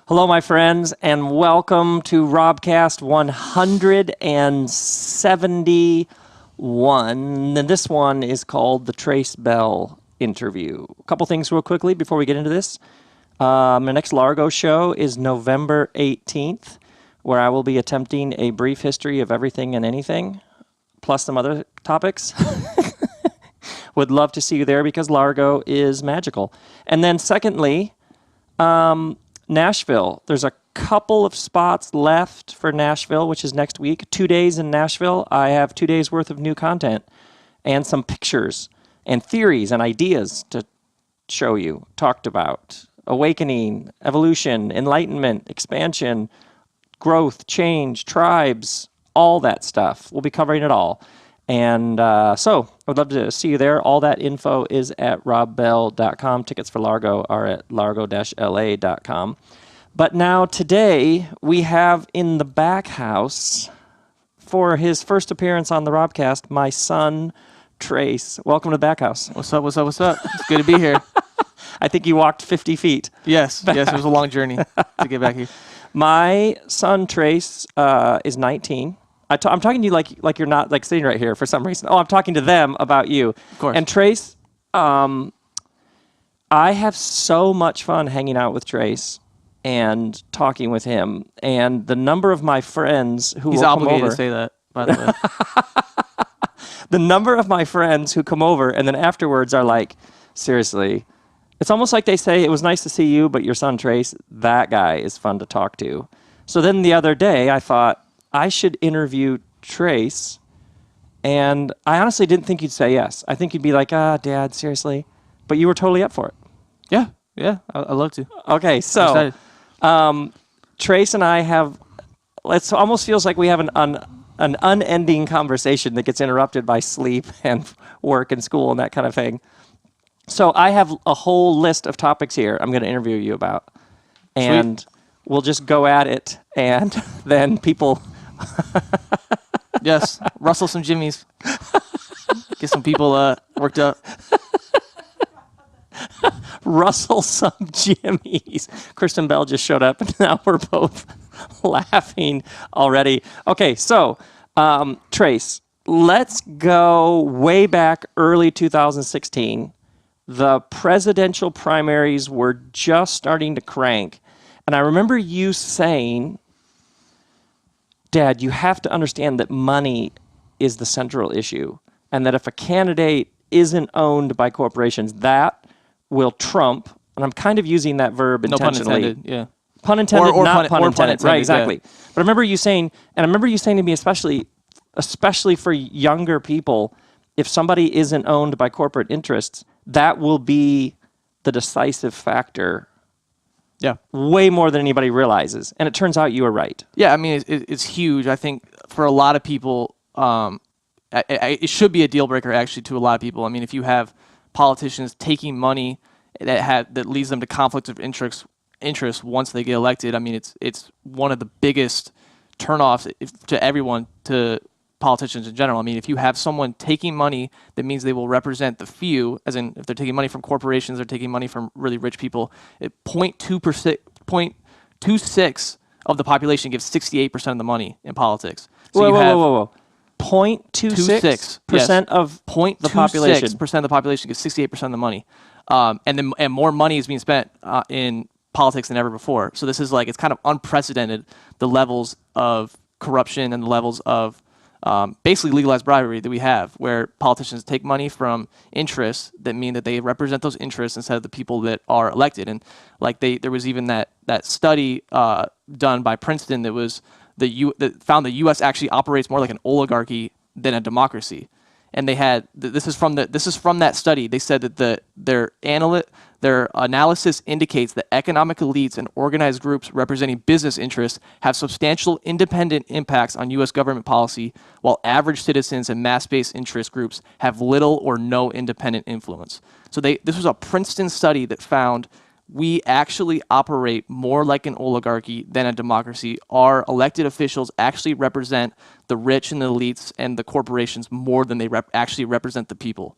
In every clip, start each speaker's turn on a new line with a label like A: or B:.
A: Hello, my friends, and welcome to RobCast 171. And this one is called the Trace Bell interview. A couple things real quickly before we get into this. My next Largo show is November 18th, where I will be attempting a brief history of everything and anything, plus some other topics. Would love to see you there because Largo is magical. And then secondly, Nashville. There's a couple of spots left for Nashville, which is next week. 2 days in Nashville. I have 2 days worth of new content and some pictures and theories and ideas to show you, talked about. Awakening, evolution, enlightenment, expansion, growth, change, tribes, all that stuff. We'll be covering it all. And so I would love to see you there. All that info is at robbell.com. Tickets for Largo are at largo-la.com. But now today we have in the back house for his first appearance on the RobCast, my son, Trace. Welcome to the back house.
B: What's up? It's good to be here.
A: I think you walked 50 feet.
B: Yes, it was a long journey to get back here.
A: My son, Trace, is 19. I'm talking to you like you're not like sitting right here for some reason. Oh, I'm talking to them about you.
B: Of course.
A: And Trace, I have so much fun hanging out with Trace and talking with him. And the number of my friends who
B: He's
A: will come
B: obligated
A: over,
B: to say that, by the way.
A: the number of my friends who come over and then afterwards are like, seriously, it's almost like they say, it was nice to see you, but your son Trace, that guy is fun to talk to. So then the other day I thought, I should interview Trace, and I honestly didn't think you'd say yes. I think you'd be like, Dad, seriously? But you were totally up for it.
B: Yeah, I'd love to.
A: Okay, so Trace and I have, it almost feels like we have an unending conversation that gets interrupted by sleep and work and school and that kind of thing. So I have a whole list of topics here I'm going to interview you about, and
B: Sweet.
A: We'll just go at it, and then people...
B: Yes, rustle some jimmies. Get some people worked up.
A: Rustle some jimmies. Kristen Bell just showed up, and now we're both laughing already. Okay, so, Trace, let's go way back early 2016. The presidential primaries were just starting to crank. And I remember you saying, Dad, you have to understand that money is the central issue, and that if a candidate isn't owned by corporations, that will trump, and I'm kind of using that verb intentionally.
B: No pun intended, yeah.
A: Pun intended,
B: or
A: not pun intended. Right, exactly.
B: Yeah.
A: But I remember you saying to me, especially for younger people, if somebody isn't owned by corporate interests, that will be the decisive factor.
B: Yeah.
A: Way more than anybody realizes. And it turns out you were right.
B: Yeah, I mean, it's huge. I think for a lot of people, it should be a deal breaker, actually, to a lot of people. I mean, if you have politicians taking money that leads them to conflict of interest once they get elected, I mean, it's one of the biggest turnoffs to everyone, to politicians in general. I mean, if you have someone taking money, that means they will represent the few, as in if they're taking money from corporations, they're taking money from really rich people. 0.26 of the population gives 68% of the money in politics. So
A: whoa. 0.26% of the population.
B: 0.26% of the population gives 68% of the money. And more money is being spent in politics than ever before. So this is like, it's kind of unprecedented, the levels of corruption and the levels of basically legalized bribery that we have, where politicians take money from interests that mean that they represent those interests instead of the people that are elected. And like there was even that study done by Princeton that was that found the U.S. actually operates more like an oligarchy than a democracy. And they had this is from that study. They said that their analysis indicates that economic elites and organized groups representing business interests have substantial independent impacts on U.S. government policy, while average citizens and mass-based interest groups have little or no independent influence. So this was a Princeton study that found we actually operate more like an oligarchy than a democracy. Our elected officials actually represent the rich and the elites and the corporations more than they actually represent the people.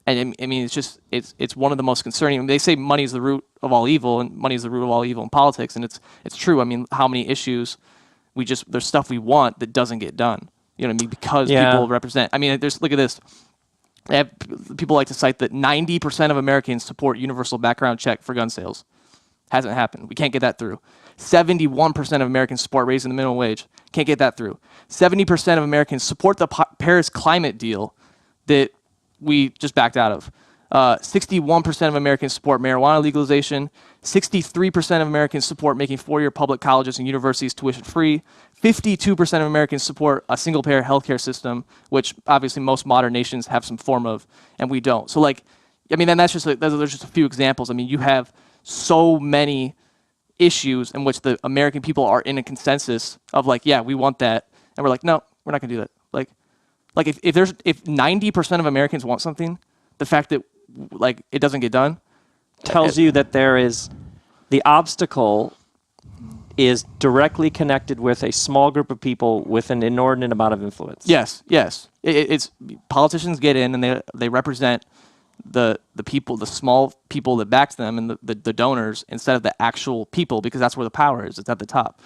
B: And I mean, it's one of the most concerning. I mean, they say money is the root of all evil, and money is the root of all evil in politics, and it's true. I mean, how many issues there's stuff we want that doesn't get done. You know what I mean? Because people represent. I mean, look at this. People like to cite that 90% of Americans support universal background check for gun sales. Hasn't happened. We can't get that through. 71% of Americans support raising the minimum wage. Can't get that through. 70% of Americans support the Paris climate deal that we just backed out of. 61% of Americans support marijuana legalization. 63% of Americans support making four-year public colleges and universities tuition-free. 52% of Americans support a single-payer healthcare system, which obviously most modern nations have some form of, and we don't. So, like, I mean, and there's just a few examples. I mean, you have so many issues in which the American people are in a consensus of, like, yeah, we want that, and we're like, no, we're not gonna do that. Like if 90% of Americans want something, the fact that like it doesn't get done
A: tells you that the obstacle is directly connected with a small group of people with an inordinate amount of influence.
B: Yes. It's politicians get in and they represent the people, the small people that backs them, and the donors, instead of the actual people, because that's where the power is. It's at the top.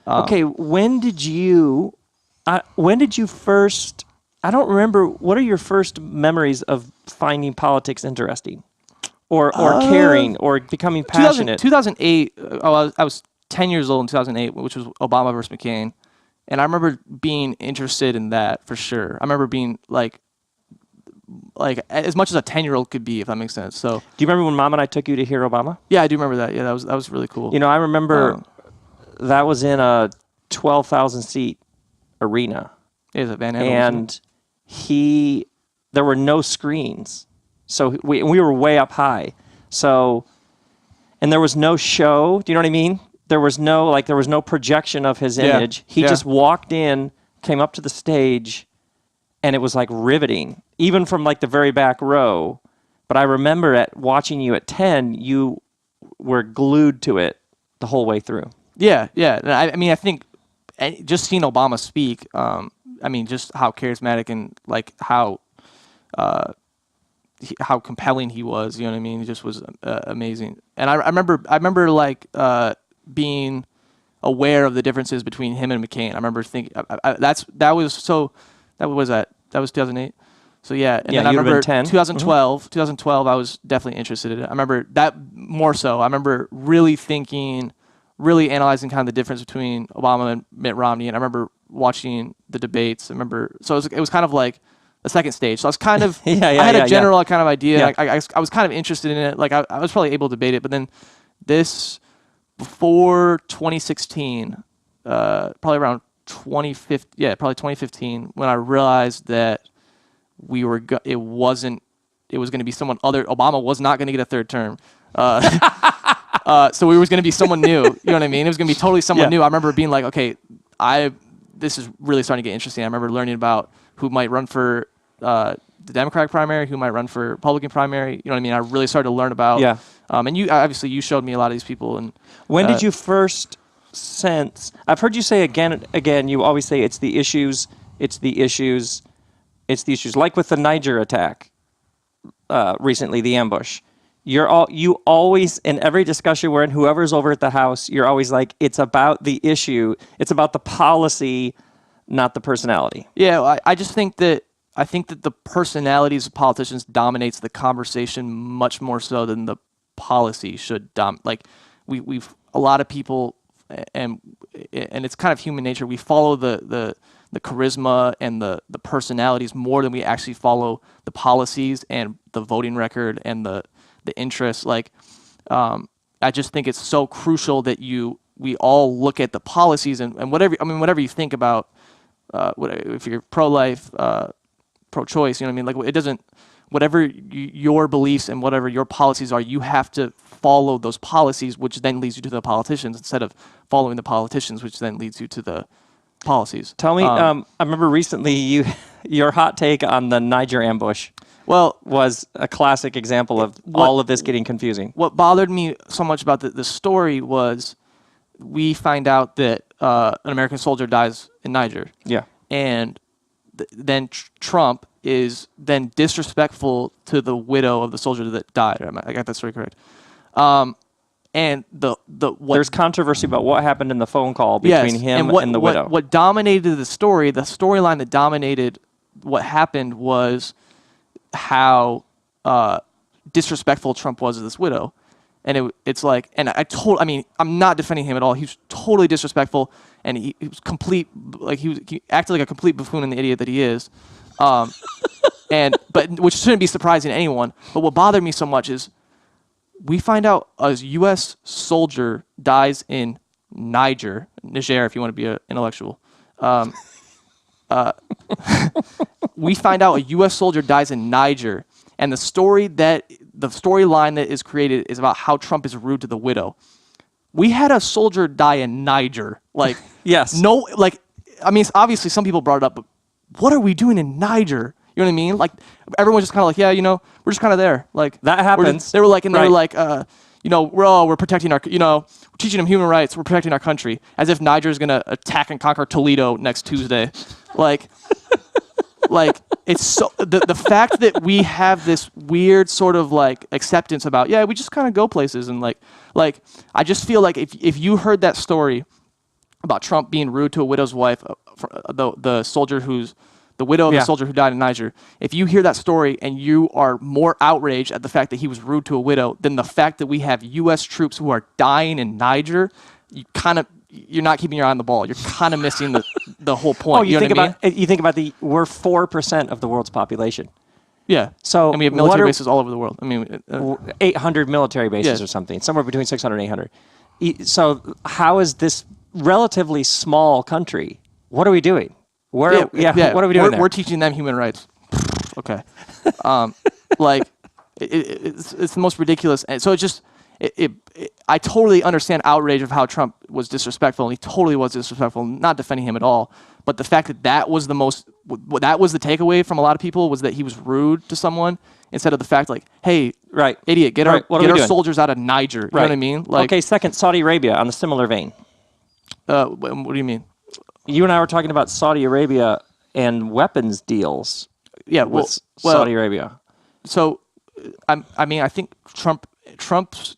A: Okay, when did you first? I don't remember. What are your first memories of finding politics interesting, or caring, or becoming passionate?
B: 2008. I was 10 years old in 2008, which was Obama versus McCain, and I remember being interested in that for sure. I remember being like as much as a 10-year-old could be, if that makes sense. So,
A: do you remember when Mom and I took you to hear Obama?
B: Yeah, I do remember that. Yeah, that was really cool.
A: You know, I remember that was in a 12,000 seat arena.
B: Yeah, is it Van Andel?
A: And there were no screens, so we were way up high. So, and there was no show. Do you know what I mean? There was no projection of his image. He just walked in, came up to the stage, and it was like riveting, even from like the very back row. But I remember watching you at 10, you were glued to it the whole way through. Yeah.
B: I mean, I think just seeing Obama speak, I mean, just how charismatic and like how compelling he was. You know what I mean? He just was amazing. And I remember like being aware of the differences between him and McCain. I remember thinking that was 2008. So yeah, and then I remember 2012. Mm-hmm. 2012, I was definitely interested in it. I remember that more so. I remember really analyzing kind of the difference between Obama and Mitt Romney, and I remember watching the debates. So it was kind of like the second stage. So I was kind of I had a general kind of idea. Yeah. I was kind of interested in it. Like I was probably able to debate it, but then this before 2016, probably around 2015, when I realized that it was going to be someone other. Obama was not going to get a third term. So we was going to be someone new. You know what I mean? It was going to be totally someone new. I remember being like, okay, this is really starting to get interesting. I remember learning about who might run for the Democratic primary, who might run for Republican primary. You know what I mean? I really started to learn about. Yeah. And you showed me a lot of these people. And
A: when did you first sense? I've heard you say again and again. You always say it's the issues. Like with the Niger attack recently, the ambush. You always, in every discussion we're in, whoever's over at the House, you're always like, it's about the issue. It's about the policy, not the personality.
B: Yeah, I just think that the personalities of politicians dominates the conversation much more so than the policy should. Like we've a lot of people, and it's kind of human nature. We follow the charisma and the personalities more than we actually follow the policies and the voting record and the interests. Like, I just think it's so crucial that we all look at the policies and whatever you think about, if you're pro-life, pro-choice, you know what I mean? Like, it doesn't, whatever your beliefs and whatever your policies are, you have to follow those policies, which then leads you to the politicians, instead of following the politicians, which then leads you to the policies.
A: Tell me, I remember recently your hot take on the Niger ambush was a classic example of all of this getting confusing.
B: What bothered me so much about the story was we find out that an American soldier dies in Niger.
A: Yeah.
B: And then Trump is then disrespectful to the widow of the soldier that died. I got that story correct. And
A: there's controversy about what happened in the phone call between him and the widow.
B: What dominated the storyline that dominated what happened was how disrespectful Trump was to this widow. And it's like, and I'm not defending him at all. He was totally disrespectful, and he was complete, like he acted like a complete buffoon and the idiot that he is. But which shouldn't be surprising to anyone. But what bothered me so much is we find out a U.S. soldier dies in Niger, if you want to be an intellectual. We find out a U.S. soldier dies in Niger, and the storyline that is created is about how Trump is rude to the widow. We had a soldier die in Niger. Like,
A: yes.
B: No, like, I mean, obviously some people brought it up, but what are we doing in Niger? You know what I mean? Like, everyone's just kind of like, yeah, we're just kind of there. Like,
A: that happens.
B: They were like, we're protecting our, we're teaching them human rights. We're protecting our country, as if Niger is gonna attack and conquer Toledo next Tuesday. Like, it's so the fact that we have this weird sort of like acceptance about, we just kind of go places, and like I just feel like if you heard that story about Trump being rude to a widow's wife, the soldier the widow of the soldier who died in Niger, if you hear that story and you are more outraged at the fact that he was rude to a widow than the fact that we have U.S. troops who are dying in Niger, you're not keeping your eye on the ball. You're kind of missing the whole point.
A: Oh, you think about we're 4% of the world's population.
B: Yeah.
A: So
B: and we have military bases all over the world. I mean,
A: 800 military bases or something, somewhere between 600 and 800. So how is this relatively small country? What are we doing? What are we doing there?
B: We're teaching them human rights. Okay. It's the most ridiculous. And so I totally understand outrage of how Trump was disrespectful, and he totally was disrespectful, not defending him at all. But the fact that was the takeaway from a lot of people, was that he was rude to someone, instead of the fact like, hey, idiot, get our soldiers out of Niger. You know what I mean? Like,
A: okay, second, Saudi Arabia, on a similar vein.
B: What do you mean?
A: You and I were talking about Saudi Arabia and weapons deals.
B: Yeah,
A: with Saudi Arabia.
B: So, I think Trump's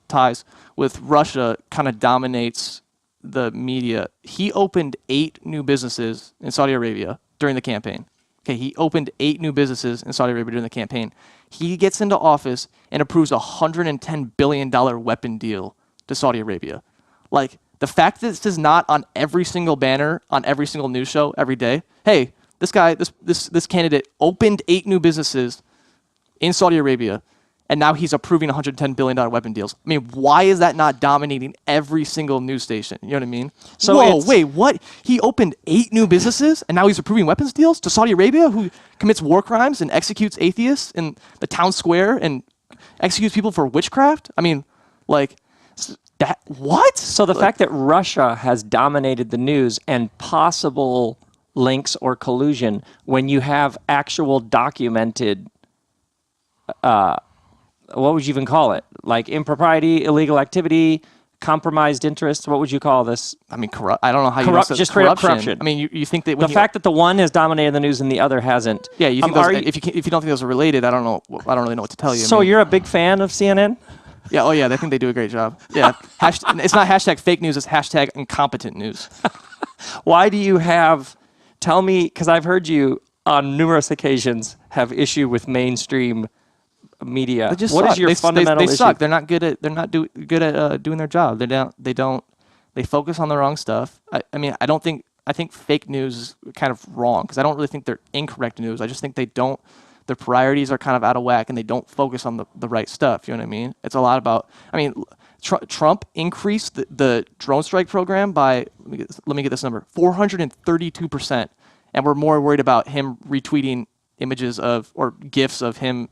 B: ties with Russia kind of dominates the media. He opened 8 new businesses in Saudi Arabia during the campaign. Okay, he opened 8 new businesses in Saudi Arabia during the campaign. He gets into office and approves a $110 billion weapon deal to Saudi Arabia. Like, the fact that this is not on every single banner, on every single news show every day. Hey, this guy, this candidate opened 8 new businesses in Saudi Arabia, and now he's approving $110 billion weapon deals. I mean, why is that not dominating every single news station? You know what I mean? So wait, what? He opened 8 new businesses, and now he's approving weapons deals to Saudi Arabia, who commits war crimes and executes atheists in the town square and executes people for witchcraft? I mean, like, that, what?
A: So the fact that Russia has dominated the news and possible links or collusion, when you have actual documented, what would you even call it? Like impropriety, illegal activity, compromised interest. What would you call this?
B: I mean, I don't know how you
A: just straight up corruption.
B: I mean, you think that
A: the fact that the one has dominated the news and the other hasn't.
B: Yeah, you think if you don't think those are related, I don't know. I don't really know what to tell you.
A: So you're a big fan of CNN?
B: Yeah. Oh yeah, I think they do a great job. Yeah. It's not hashtag fake news. It's hashtag incompetent news.
A: Why do you have? Tell me, because I've heard you on numerous occasions have issue with mainstream media.
B: What
A: suck. Is your fundamental issue?
B: They suck. They're not good at. They're not good at doing their job. They don't. They focus on the wrong stuff. I mean, I think fake news is kind of wrong, because I don't really think they're incorrect news. I just think they don't. Their priorities are kind of out of whack, and they don't focus on the right stuff. You know what I mean? It's a lot about. I mean, Trump increased the drone strike program by, let me get this number, 432%, and we're more worried about him retweeting images of or GIFs of him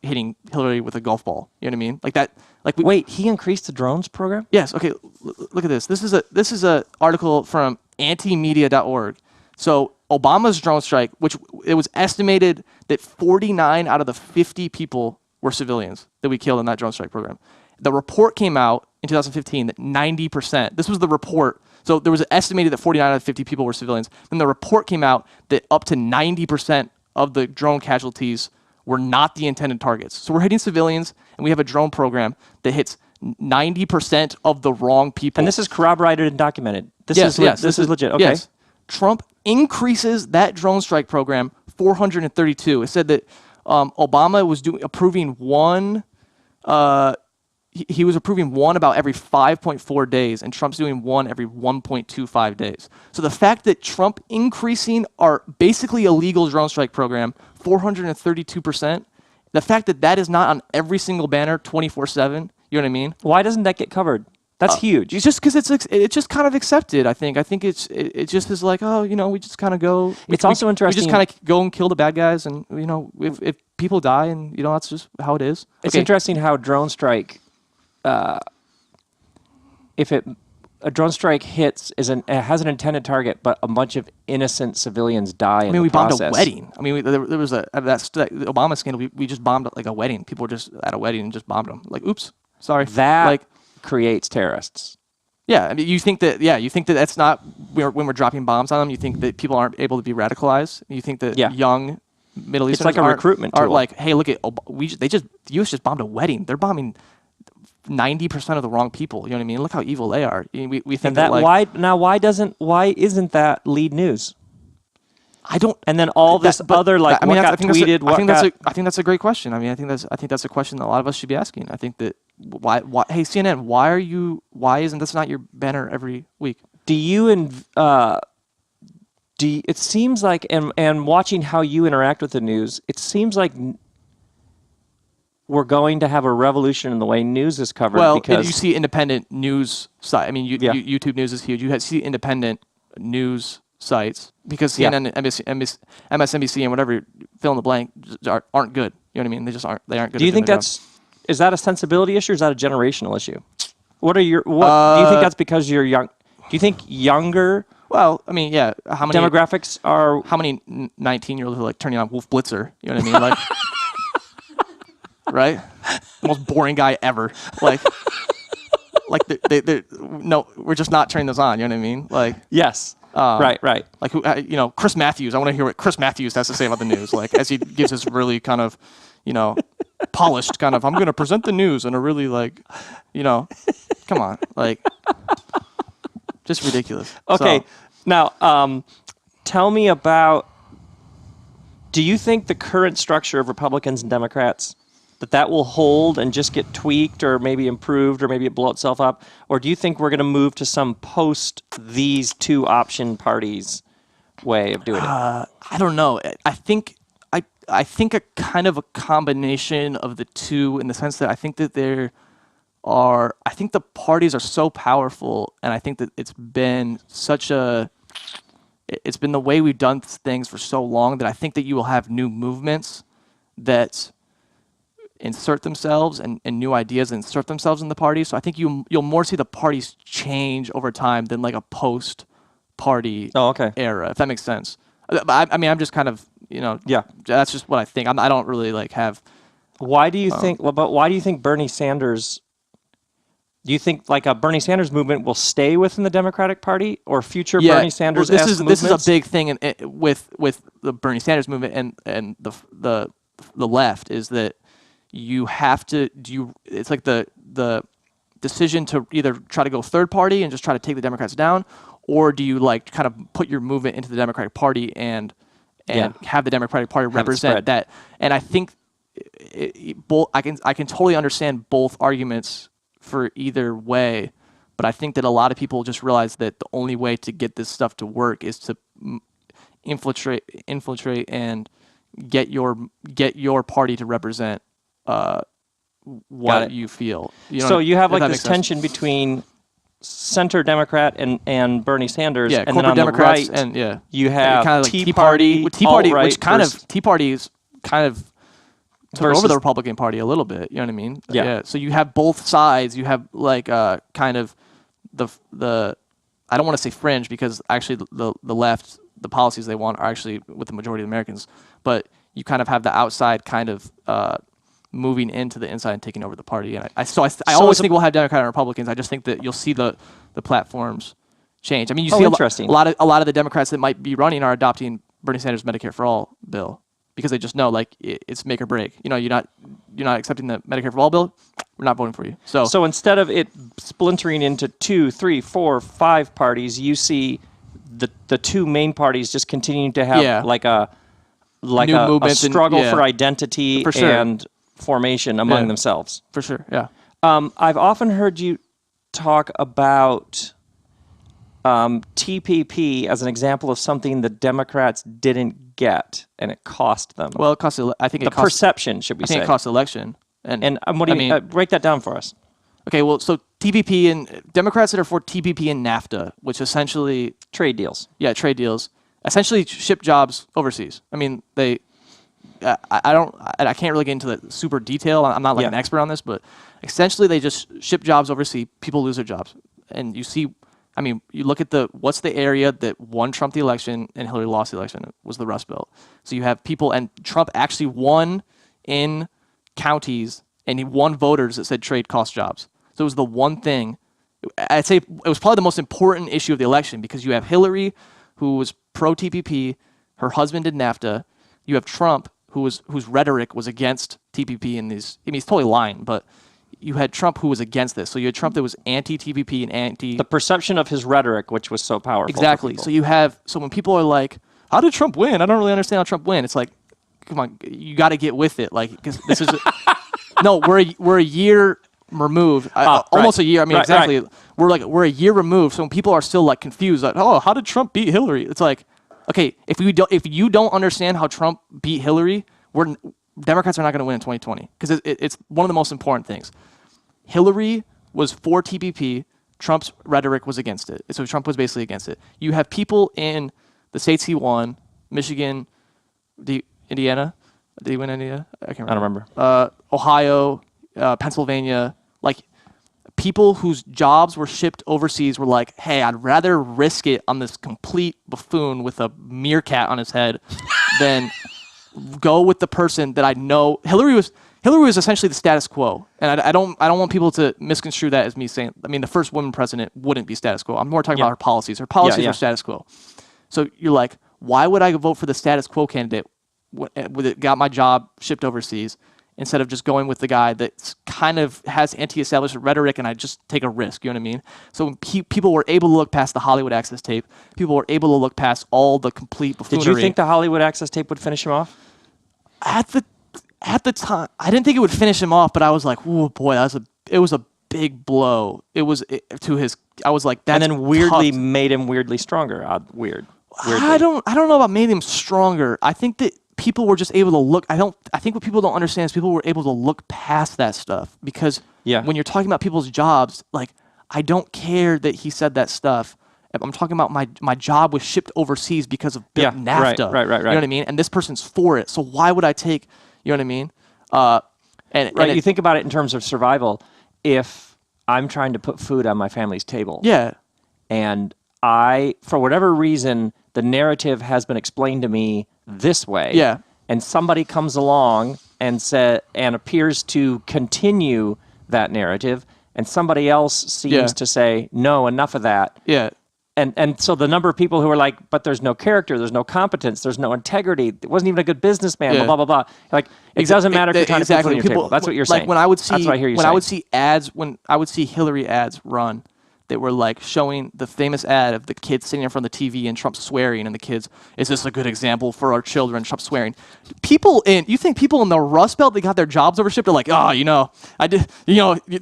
B: hitting Hillary with a golf ball. You know what I mean? Like that. Like
A: wait, he increased the drones program?
B: Yes. Okay. Look at this. This is a article from antimedia.org. So Obama's drone strike, which it was estimated that 49 out of the 50 people were civilians that we killed in that drone strike program. The report came out in 2015 that 90%, this was the report So there was estimated that 49 out of 50 people were civilians. Then the report came out that up to 90% of the drone casualties were not the intended targets. So we're hitting civilians, and we have a drone program that hits 90% of the wrong people.
A: And this is corroborated and documented. This is legit. Okay.
B: Yes. Trump increases that drone strike program 432. It said that Obama was approving one. He was approving one about every 5.4 days, and Trump's doing one every 1.25 days. So the fact that Trump increasing our basically illegal drone strike program 432%, the fact that that is not on every single banner 24/7, you know what I mean?
A: Why doesn't that get covered? That's huge.
B: It's just because it's just kind of accepted. I think it just is like, oh, we just kind of go.
A: It's also interesting.
B: We just kind of go and kill the bad guys, and if people die, and that's just how it is.
A: It's interesting how drone strike. If a drone strike hits, it has an intended target, but a bunch of innocent civilians die.
B: I mean, we bombed a wedding. I mean, there was that Obama scandal. We just bombed like a wedding. People were just at a wedding and just bombed them. Like, oops, sorry.
A: That creates terrorists.
B: Yeah, I mean, you think that that's not when we're dropping bombs on them. You think that people aren't able to be radicalized. You think that young Middle Easterners
A: it's like a recruitment
B: are
A: tool.
B: like, hey, look at the U.S. just bombed a wedding. They're bombing 90% of the wrong people. You know what I mean? Look how evil they are. We think
A: why isn't that lead news?
B: I don't.
A: And then all this other what got tweeted.
B: I think that's a great question. I mean, I think that's a question that a lot of us should be asking. I think that why hey CNN, why isn't this not your banner every week?
A: It seems like and watching how you interact with the news, it seems like we're going to have a revolution in the way news is covered.
B: Well,
A: because
B: you see independent news site. I mean, YouTube News is huge. You see independent news sites because CNN, MSNBC, and whatever fill in the blank aren't good. You know what I mean? They just aren't. They aren't good.
A: Do you think is that a sensibility issue or is that a generational issue? Do you think that's because you're young? Do you think younger?
B: Well, I mean, yeah. How many
A: demographics are?
B: How many 19-year-olds are like turning on Wolf Blitzer? You know what I mean? Like, right? The most boring guy ever. Like no, we're just not turning those on. You know what I mean? Like,
A: yes. Right.
B: Like, Chris Matthews. I want to hear what Chris Matthews has to say about the news. Like, as he gives his really kind of, polished kind of, I'm going to present the news in a really come on, like, just ridiculous.
A: Okay.
B: So,
A: now, tell me about, do you think the current structure of Republicans and Democrats, that will hold and just get tweaked or maybe improved or maybe it blow itself up? Or do you think we're going to move to some post these two option parties way of doing it?
B: I don't know. I think a kind of a combination of the two, in the sense that I think that the parties are so powerful, and I think that it's been the way we've done things for so long that I think that you will have new movements that insert themselves and new ideas insert themselves in the party. So I think you'll more see the parties change over time than like a post-party era, if that makes sense. I mean, I'm just kind of, that's just what I think. I don't really have.
A: Why do you think? But why do you think Bernie Sanders? Do you think like a Bernie Sanders movement will stay within the Democratic Party or future Bernie Sanders?
B: This is a big thing with the Bernie Sanders movement and the left, is that you have to do. It's like the decision to either try to go third party and just try to take the Democrats down, or do you kind of put your movement into the Democratic Party and have the Democratic Party represent that? And I think both. I can totally understand both arguments for either way, but I think that a lot of people just realize that the only way to get this stuff to work is to infiltrate and get your party to represent what you feel.
A: So you have this tension between center Democrat and Bernie Sanders, and then on
B: Democrats
A: the right,
B: and
A: you have
B: kind of
A: Tea Party,
B: which Tea Party's kind of took over the Republican Party a little bit. You know what I mean?
A: Yeah.
B: So you have both sides. You have kind of the I don't want to say fringe, because actually the left, the policies they want are actually with the majority of Americans, but you kind of have the outside kind of moving into the inside and taking over the party. And I always think we'll have Democrat and Republicans. I just think that you'll see the platforms change. I mean, you
A: Oh,
B: see
A: interesting.
B: a lot of the Democrats that might be running are adopting Bernie Sanders' Medicare for All bill because they just know like it's make or break. You know, you're not accepting the Medicare for All bill, we're not voting for you.
A: So instead of it splintering into 2, 3, 4, 5 parties, you see the two main parties just continuing to have like a
B: New
A: a
B: movements
A: struggle
B: and,
A: for identity
B: For sure.
A: and formation among themselves.
B: For sure, yeah.
A: I've often heard you talk about TPP as an example of something the Democrats didn't get, and it cost them.
B: Well, it cost. I think
A: the perception, should we say?
B: I think it cost the election.
A: And what do you mean? Break that down for us.
B: Okay, well, so TPP and Democrats that are for TPP and NAFTA, which essentially
A: Trade deals.
B: Yeah, trade deals. Essentially, ship jobs overseas. I mean, they. I can't really get into the super detail. I'm not like an expert on this, but essentially, they just ship jobs overseas. People lose their jobs, and you see. I mean, you look at what's the area that won Trump the election and Hillary lost the election. It was the Rust Belt. So you have people, and Trump actually won in counties, and he won voters that said trade costs jobs. So it was the one thing. I'd say it was probably the most important issue of the election because you have Hillary, who was pro TPP, her husband did NAFTA. You have Trump, whose rhetoric was against TPP and these. I mean, he's totally lying, but you had Trump who was against this. So you had Trump that was anti-TPP and anti.
A: The perception of his rhetoric, which was so powerful.
B: Exactly. So when people are like, "How did Trump win?" I don't really understand how Trump win. It's like, come on, you got to get with it. Like, because this is no, we're a year removed, almost a year. I mean, exactly. Right. We're a year removed. So when people are still like confused, like, "Oh, how did Trump beat Hillary?" It's like, okay, if you don't understand how Trump beat Hillary, Democrats are not going to win in 2020 because it's one of the most important things. Hillary was for TPP. Trump's rhetoric was against it. So Trump was basically against it. You have people in the states he won, Michigan, Indiana. Did he win Indiana? I can't remember.
A: I don't remember.
B: Ohio, Pennsylvania. Like people whose jobs were shipped overseas were like, hey, I'd rather risk it on this complete buffoon with a meerkat on his head than go with the person that I know. Hillary was essentially the status quo, and I don't want people to misconstrue that as me saying. I mean, the first woman president wouldn't be status quo. I'm more talking about her policies. Her policies are status quo. So you're like, why would I vote for the status quo candidate with it got my job shipped overseas instead of just going with the guy that kind of has anti-establishment rhetoric and I just take a risk? You know what I mean? So when people were able to look past the Hollywood Access tape, people were able to look past all the complete buffoonery.
A: Did you think the Hollywood Access tape would finish him off?
B: At the time, I didn't think it would finish him off, but I was like, "Oh boy, it was a big blow." To his. I was like, "That's."
A: And then weirdly
B: tough.
A: Made him weirdly stronger. Weirdly.
B: I don't know about made him stronger. I think that people were just able to look. I think what people don't understand is people were able to look past that stuff because when you're talking about people's jobs, like I don't care that he said that stuff. I'm talking about my job was shipped overseas because of NAFTA.
A: Right.
B: You know what I mean? And this person's for it. So why would I take, you know what I mean? And
A: you think about it in terms of survival. If I'm trying to put food on my family's table.
B: Yeah.
A: And for whatever reason, the narrative has been explained to me this way.
B: Yeah.
A: And somebody comes along and appears to continue that narrative, and somebody else seems to say, no, enough of that.
B: Yeah.
A: And so the number of people who are like, but there's no character, there's no competence, there's no integrity, it wasn't even a good businessman, blah, blah, blah. Like, it doesn't matter if you're trying to put food on your table. That's what you're saying.
B: Like when I would see,
A: that's what I hear you saying.
B: I would see ads, when I would see Hillary ads run, that were like showing the famous ad of the kids sitting in front of the TV and Trump swearing, and the kids, is this a good example for our children? Trump swearing. You think people in the Rust Belt that got their jobs overshipped are like,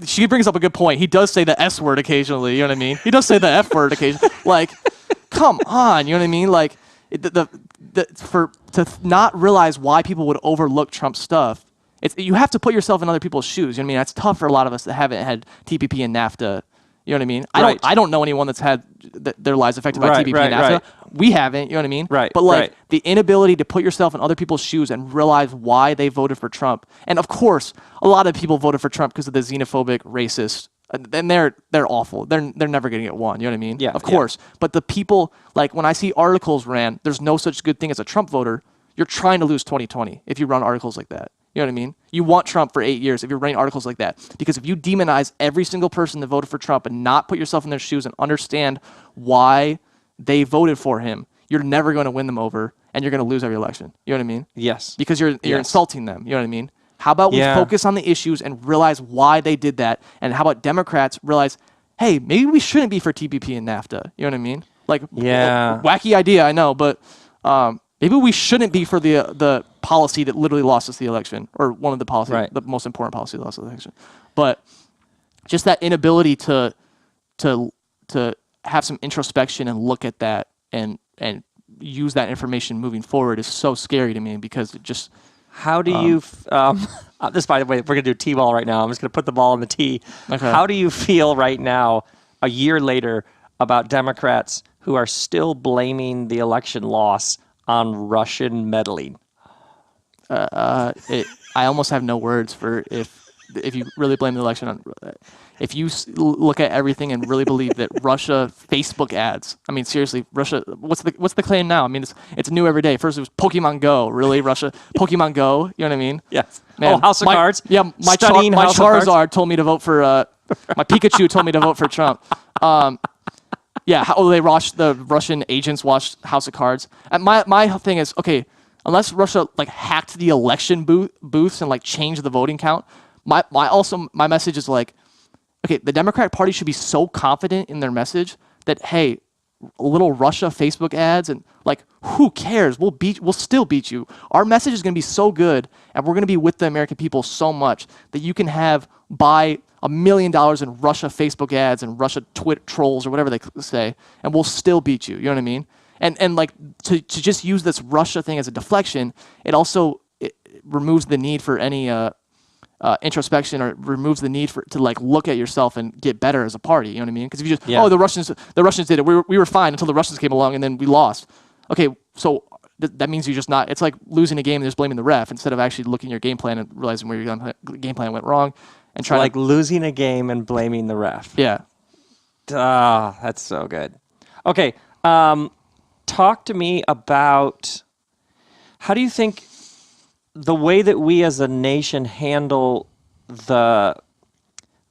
B: she brings up a good point. He does say the S word occasionally, you know what I mean? He does say the F word occasionally. Like, come on, you know what I mean? Like, to not realize why people would overlook Trump's stuff, you have to put yourself in other people's shoes. You know what I mean? It's tough for a lot of us that haven't had TPP and NAFTA. You know what I mean? I don't know anyone that's had their lives affected by TPP and NAFTA. We haven't, you know what I mean?
A: Right.
B: But the inability to put yourself in other people's shoes and realize why they voted for Trump. And of course, a lot of people voted for Trump because of the xenophobic, racist, and they're awful. They're never going to get one, you know what I mean?
A: Yeah.
B: Of course. But the people, like when I see articles ran, there's no such good thing as a Trump voter. You're trying to lose 2020 if you run articles like that. You know what I mean? You want Trump for 8 years if you're writing articles like that. Because if you demonize every single person that voted for Trump and not put yourself in their shoes and understand why they voted for him, you're never going to win them over, and you're going to lose every election. You know what I mean?
A: Yes.
B: Because you're insulting them. You know what I mean? How about we focus on the issues and realize why they did that? And how about Democrats realize, hey, maybe we shouldn't be for TPP and NAFTA. You know what I mean? Like, wacky idea, I know, but maybe we shouldn't be for the policy that literally lost us the election, or one of the policies, the most important policy that lost us the election. But just that inability to have some introspection and look at that and use that information moving forward is so scary to me, because it just...
A: How do you... this, by the way, we're going to do T-ball right now. I'm just going to put the ball in the tee.
B: Okay.
A: How do you feel right now, a year later, about Democrats who are still blaming the election loss on Russian meddling?
B: I almost have no words for if you really blame the election on... If you look at everything and really believe that Russia Facebook ads, I mean, seriously, Russia, what's the claim now? I mean, it's new every day. First it was Pokemon Go. Really, Russia? Pokemon Go? You know what I mean?
A: Yes. Man, House of Cards?
B: Yeah, my Charizard told me to vote for... my Pikachu told me to vote for Trump. The Russian agents watched House of Cards. And my thing is, okay, unless Russia hacked the election booths and changed the voting count, my message is okay, the Democratic Party should be so confident in their message that, hey, little Russia Facebook ads and who cares? We'll still beat you. Our message is going to be so good, and we're going to be with the American people so much that you can buy $1 million in Russia Facebook ads and Russia Twitter trolls or whatever they say, and we'll still beat you. You know what I mean? And to just use this Russia thing as a deflection, it also removes the need for any introspection, or removes the need to look at yourself and get better as a party. You know what I mean? Because if you just the Russians did it, we were fine until the Russians came along and then we lost. Okay, so that means you're just not. It's like losing a game and just blaming the ref instead of actually looking at your game plan and realizing where your game plan went wrong and trying
A: losing a game and blaming the ref.
B: Yeah.
A: That's so good. Okay, talk to me about how do you think the way that we as a nation handle the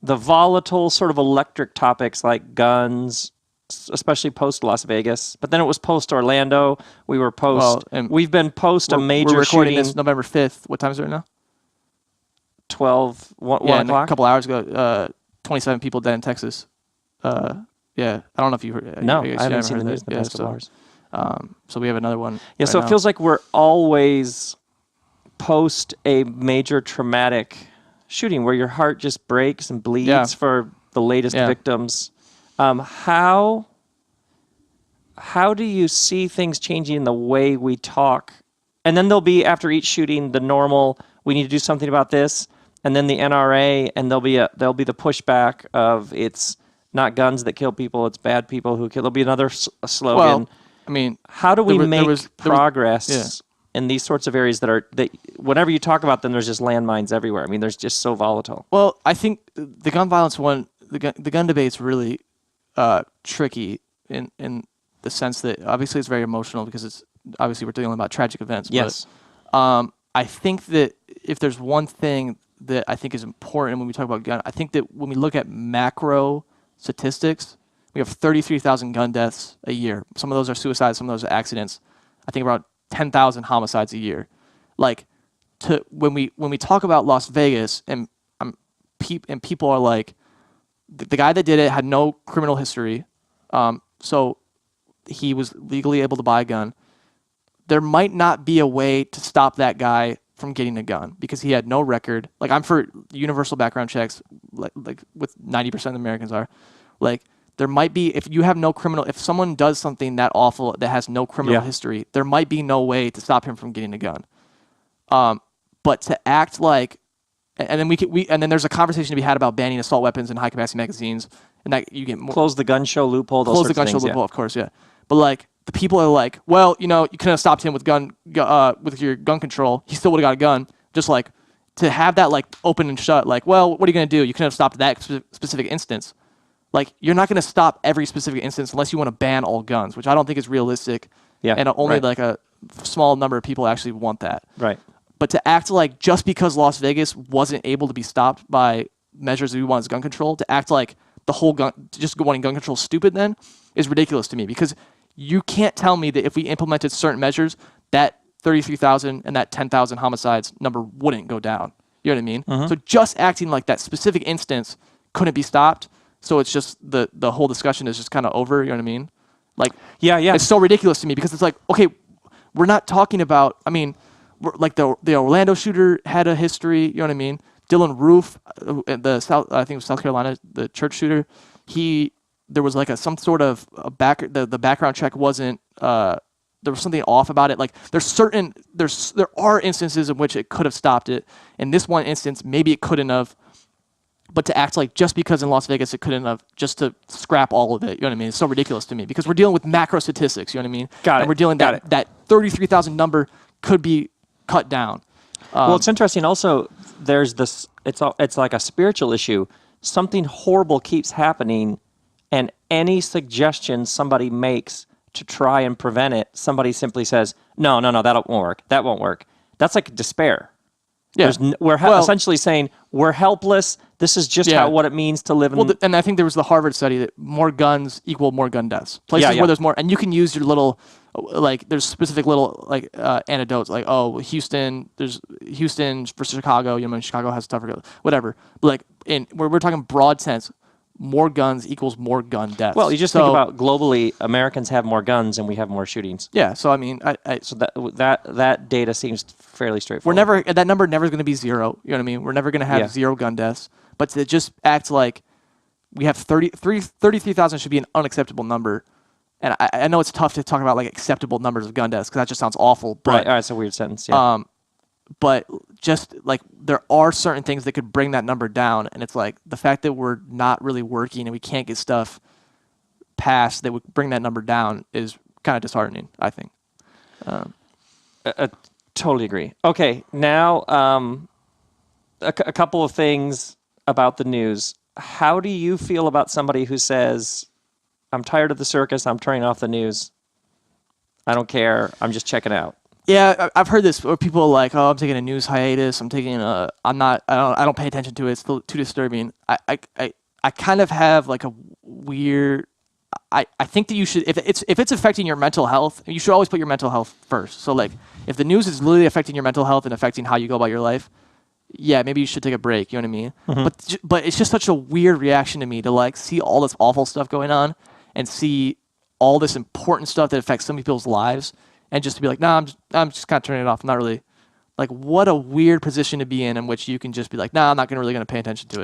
A: volatile sort of electric topics like guns, especially post Las Vegas, but then it was post Orlando. We were post. We've been post a major
B: We're recording
A: shooting.
B: This November 5th. What time is it right now?
A: 1 o'clock.
B: A couple hours ago, 27 people dead in Texas. I don't know if you heard.
A: No, I haven't seen the news in the past couple hours.
B: So we have another one.
A: Yeah, so it feels like we're always post a major traumatic shooting where your heart just breaks and bleeds for the latest victims. How do you see things changing in the way we talk? And then there'll be, after each shooting, the normal, we need to do something about this, and then the NRA, and there'll be the pushback of it's not guns that kill people, it's bad people who kill. There'll be another slogan.
B: Well, I mean,
A: how do we make progress in these sorts of areas that whenever you talk about them, there's just landmines everywhere? I mean, there's just so volatile.
B: Well, I think the gun violence one, the gun debate's really tricky in the sense that obviously it's very emotional because it's obviously we're dealing about tragic events.
A: Yes.
B: But I think that if there's one thing that I think is important when we talk about gun, I think that when we look at macro statistics, we have 33,000 gun deaths a year. Some of those are suicides, some of those are accidents. I think around 10,000 homicides a year. When we talk about Las Vegas and people are like, the guy that did it had no criminal history, so he was legally able to buy a gun. There might not be a way to stop that guy from getting a gun because he had no record. I'm for universal background checks, like with 90% of Americans are. There might be, if someone does something that awful that has no criminal history, there might be no way to stop him from getting a gun. But to act like, and then there's a conversation to be had about banning assault weapons and high capacity magazines, and that you get more.
A: Close the gun show loophole.
B: Close the gun show loophole, of course, yeah. But the people are like, well, you couldn't have stopped him with with your gun control. He still would have got a gun. Just to have that open and shut. Well, what are you gonna do? You couldn't have stopped that specific instance. You're not going to stop every specific instance unless you want to ban all guns, which I don't think is realistic. Yeah, and only a small number of people actually want that.
A: Right.
B: But to act like just because Las Vegas wasn't able to be stopped by measures that we want as gun control, to act like the whole just wanting gun control is stupid then is ridiculous to me, because you can't tell me that if we implemented certain measures, that 33,000 and that 10,000 homicides number wouldn't go down. You know what I mean? So just acting like that specific instance couldn't be stopped, so it's just the whole discussion is just kind of over. You know what I mean? Like, yeah, it's so ridiculous to me, because it's like, okay, we're not talking about. I mean, like the Orlando shooter had a history. You know what I mean? Dylan Roof, I think it was South Carolina, the church shooter. There was like some sort of the background check wasn't. There was something off about it. Like there are instances in which it could have stopped it. In this one instance, maybe it couldn't have. But to act like just because in Las Vegas it couldn't have, just to scrap all of it, you know what I mean? It's so ridiculous to me, because we're dealing with macro statistics, you know what I mean?
A: Got it.
B: And we're dealing that 33,000 number could be cut down.
A: Well, it's interesting. Also, there's this. It's like a spiritual issue. Something horrible keeps happening, and any suggestion somebody makes to try and prevent it, somebody simply says, "No, that won't work. That won't work." That's like despair.
B: Yeah.
A: We're essentially saying we're helpless. This is just what it means to live in.
B: Well, and I think there was the Harvard study that more guns equal more gun deaths. Places where there's more, and you can use your little, like, there's specific little like anecdotes, like, oh, Houston versus Chicago. You know, Chicago has tougher, whatever. But like we're talking broad sense. More guns equals more gun deaths.
A: Well, you just think about globally, Americans have more guns and we have more shootings.
B: Yeah, so I mean,
A: so that data seems fairly straightforward.
B: That number never going to be zero. You know what I mean? We're never going to have zero gun deaths. But to just act like we have 33,000 should be an unacceptable number. And I know it's tough to talk about like acceptable numbers of gun deaths, because that just sounds awful. But,
A: right, it's a weird sentence. Yeah.
B: But just like there are certain things that could bring that number down, and it's like the fact that we're not really working and we can't get stuff passed that would bring that number down is kind of disheartening, I think.
A: I totally agree. Okay, now a couple of things about the news. How do you feel about somebody who says, "I'm tired of the circus. I'm turning off the news. I don't care. I'm just checking out"?
B: Yeah, I've heard this where people are like, "Oh, I'm taking a news hiatus. I don't pay attention to it. It's too disturbing." I kind of have like a weird. I think that you should, if it's affecting your mental health, you should always put your mental health first. So like, if the news is literally affecting your mental health and affecting how you go about your life, yeah, maybe you should take a break. You know what I mean? Mm-hmm. But it's just such a weird reaction to me to like see all this awful stuff going on and see all this important stuff that affects some people's lives. And just to be like, nah, I'm just kind of turning it off. I'm not really, like, what a weird position to be in which you can just be like, nah, I'm not really going to pay attention to it.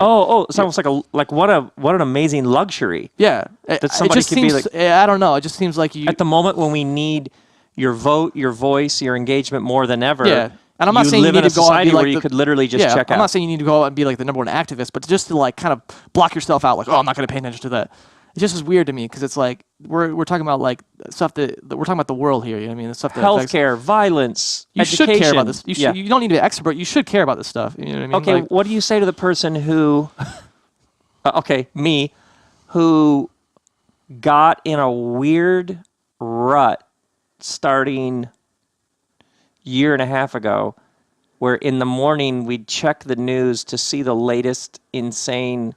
A: It's almost like what an amazing luxury.
B: Yeah,
A: that somebody could be like.
B: I don't know. It just seems like you
A: at the moment when we need your vote, your voice, your engagement more than ever.
B: Yeah, and I'm not saying you need to go out and be like
A: you could literally just check out.
B: I'm not saying you need to go out and be like the number one activist, but just to like kind of block yourself out, like, oh, I'm not going to pay attention to that. It just is weird to me, because it's like we're talking about like stuff that we're talking about the world here. You know what I mean? The stuff that
A: healthcare, violence,
B: you
A: education.
B: should care about this. You don't need to be an expert. You should care about this stuff. You know what I mean?
A: Okay, like, what do you say to the person who, who got in a weird rut starting year and a half ago, where in the morning we'd check the news to see the latest insane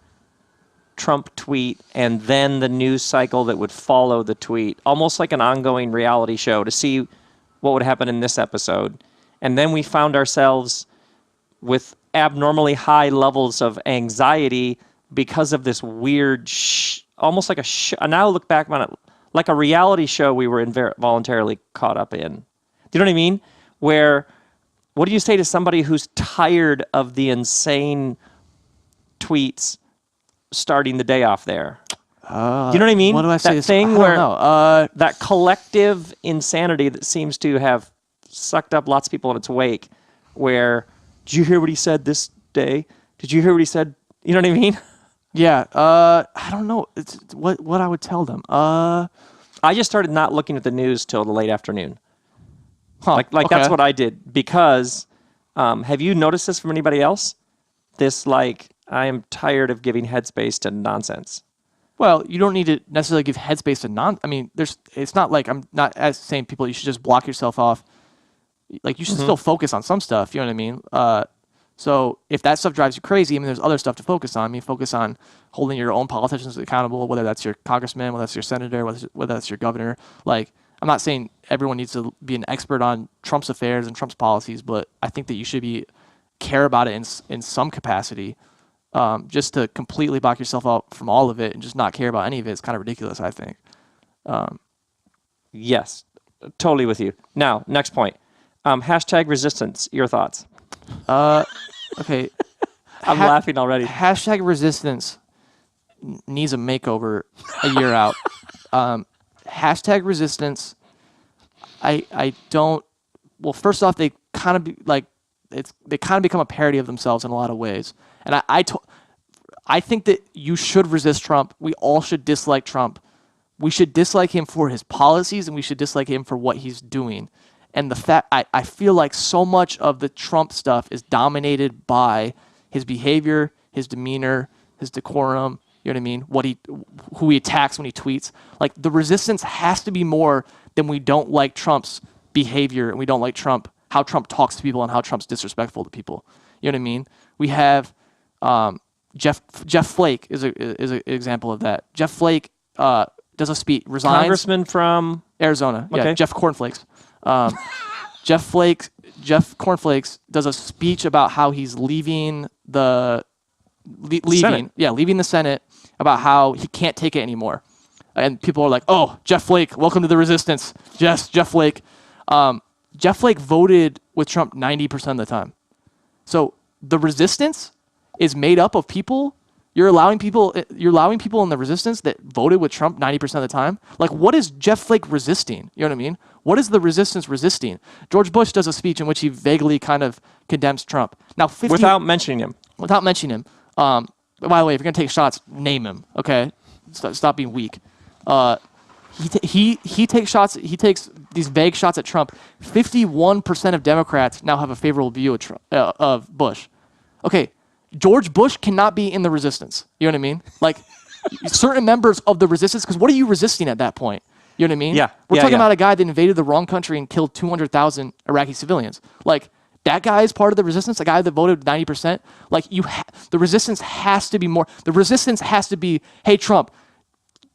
A: Trump tweet and then the news cycle that would follow the tweet, almost like an ongoing reality show to see what would happen in this episode. And then we found ourselves with abnormally high levels of anxiety because of this weird, almost like now I look back on it, like a reality show we were voluntarily caught up in. Do you know what I mean? Where, what do you say to somebody who's tired of the insane tweets starting the day off there? Do you know what I mean?
B: What do I say?
A: That thing where that collective insanity that seems to have sucked up lots of people in its wake. Where, did you hear what he said this day? Did you hear what he said? You know what I mean?
B: Yeah. I don't know. It's what I would tell them.
A: I just started not looking at the news till the late afternoon. Like
B: okay.
A: That's what I did, because have you noticed this from anybody else? This like, I am tired of giving headspace to nonsense.
B: Well, you don't need to necessarily give headspace to I mean, it's not like I'm not as saying people you should just block yourself off Like, you should still focus on some stuff. You know what I mean? So if that stuff drives you crazy, I mean, there's other stuff to focus on. I mean, focus on holding your own politicians accountable, whether that's your congressman, whether that's your senator, whether that's your governor. Like, I'm not saying everyone needs to be an expert on Trump's affairs and Trump's policies, but I think that you should care about it in some capacity. Just to completely block yourself out from all of it and just not care about any of it is kind of ridiculous, I think.
A: Yes, totally with you. Now, next point. Hashtag resistance. Your thoughts?
B: Okay.
A: I'm laughing already.
B: Hashtag resistance needs a makeover a year out. Hashtag resistance. I don't. Well, first off, they kind of they kind of become a parody of themselves in a lot of ways. And I think that you should resist Trump. We all should dislike Trump. We should dislike him for his policies, and we should dislike him for what he's doing. And the fact, I feel like so much of the Trump stuff is dominated by his behavior, his demeanor, his decorum. You know what I mean? Who he attacks when he tweets. Like, the resistance has to be more than we don't like Trump's behavior and we don't like how Trump talks to people and how Trump's disrespectful to people. You know what I mean? We have Jeff Flake is an example of that. Jeff Flake does a speech, resigns.
A: Congressman from
B: Arizona.
A: Okay.
B: Yeah, Jeff Cornflakes. Jeff Cornflakes does a speech about how he's leaving the Senate, about how he can't take it anymore. And people are like, "Oh, Jeff Flake, welcome to the resistance." Yes, Jeff Flake. Jeff Flake voted with Trump 90% of the time. So the resistance is made up of people. You're allowing people in the resistance that voted with Trump 90% of the time. Like, what is Jeff Flake resisting? You know what I mean? What is the resistance resisting? George Bush does a speech in which he vaguely kind of condemns Trump. Now,
A: without mentioning him.
B: Without mentioning him. By the way, if you're gonna take shots, name him. Okay, stop being weak. He takes shots. He takes these vague shots at Trump. 51% of Democrats now have a favorable view of of Bush. Okay. George Bush cannot be in the resistance. You know what I mean? Like, certain members of the resistance, because what are you resisting at that point? You know what I mean?
A: Yeah.
B: We're talking about a guy that invaded the wrong country and killed 200,000 Iraqi civilians. Like, that guy is part of the resistance, a guy that voted 90%. Like, the resistance has to be more. The resistance has to be, hey, Trump,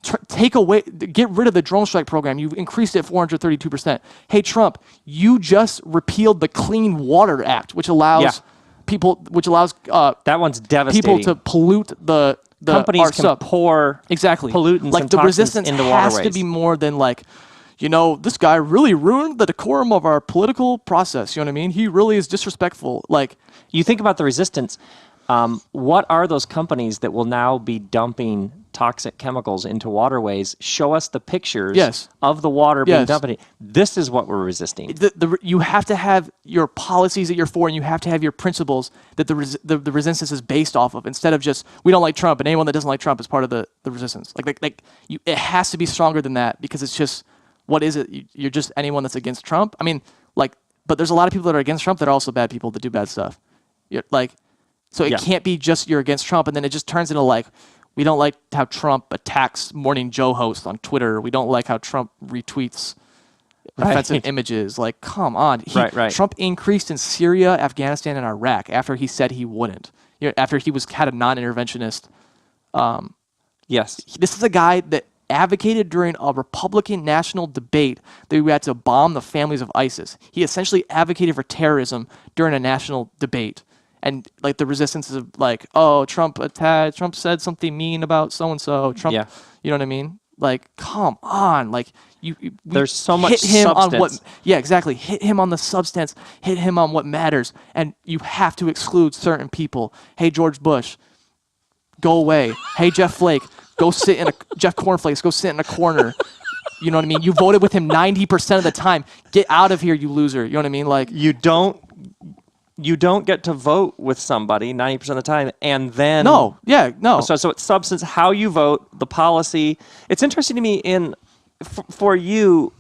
B: get rid of the drone strike program. You increased it 432%. Hey, Trump, you just repealed the Clean Water Act, which allows...
A: that one's devastating.
B: People to pollute the
A: companies can pour pollutants
B: like
A: and
B: the
A: toxins
B: resistance
A: into
B: has
A: waterways.
B: to be more than like, this guy really ruined the decorum of our political process. You know what I mean? He really is disrespectful. Like,
A: you think about the resistance. What are those companies that will now be dumping toxic chemicals into waterways? Show us the pictures of the water being dumped. This is what we're resisting.
B: You have to have your policies that you're for, and you have to have your principles that the resistance is based off of, instead of just, we don't like Trump, and anyone that doesn't like Trump is part of the resistance. It has to be stronger than that, because it's just, what is it? You're just anyone that's against Trump? I mean, but there's a lot of people that are against Trump that are also bad people that do bad stuff. So it can't be just you're against Trump, and then it just turns into like, we don't like how Trump attacks Morning Joe hosts on Twitter. We don't like how Trump retweets offensive images. Like, come on. Trump increased in Syria, Afghanistan, and Iraq after he said he wouldn't. After he had a non-interventionist.
A: Yes.
B: This is a guy that advocated during a Republican national debate that we had to bomb the families of ISIS. He essentially advocated for terrorism during a national debate. And like, the resistance is like, oh, Trump said something mean about so and so. Trump, you know what I mean? Like, come on, like
A: there's so much
B: hit him
A: substance.
B: on what, exactly. Hit him on the substance. Hit him on what matters, and you have to exclude certain people. Hey, George Bush, go away. Hey, Jeff Flake, Jeff Cornflakes, go sit in a corner. You know what I mean? You voted with him 90% of the time. Get out of here, you loser. You know what I mean? Like,
A: you don't get to vote with somebody 90% of the time, and then
B: no.
A: So it's substance, how you vote, the policy. It's interesting to me for you.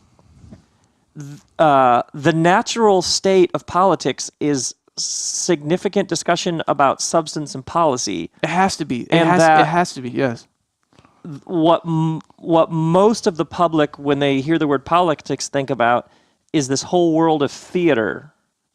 A: The natural state of politics is significant discussion about substance and policy.
B: It has to be. It has to be. Yes.
A: What most of the public, when they hear the word politics, think about is this whole world of theater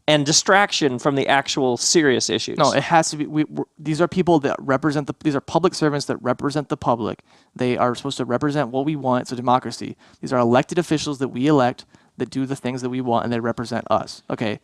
A: and distraction from the actual serious issues.
B: No, it has to be. These are people that represent these are public servants that represent the public. They are supposed to represent what we want. It's a democracy. These are elected officials that we elect that do the things that we want, and they represent us. Okay,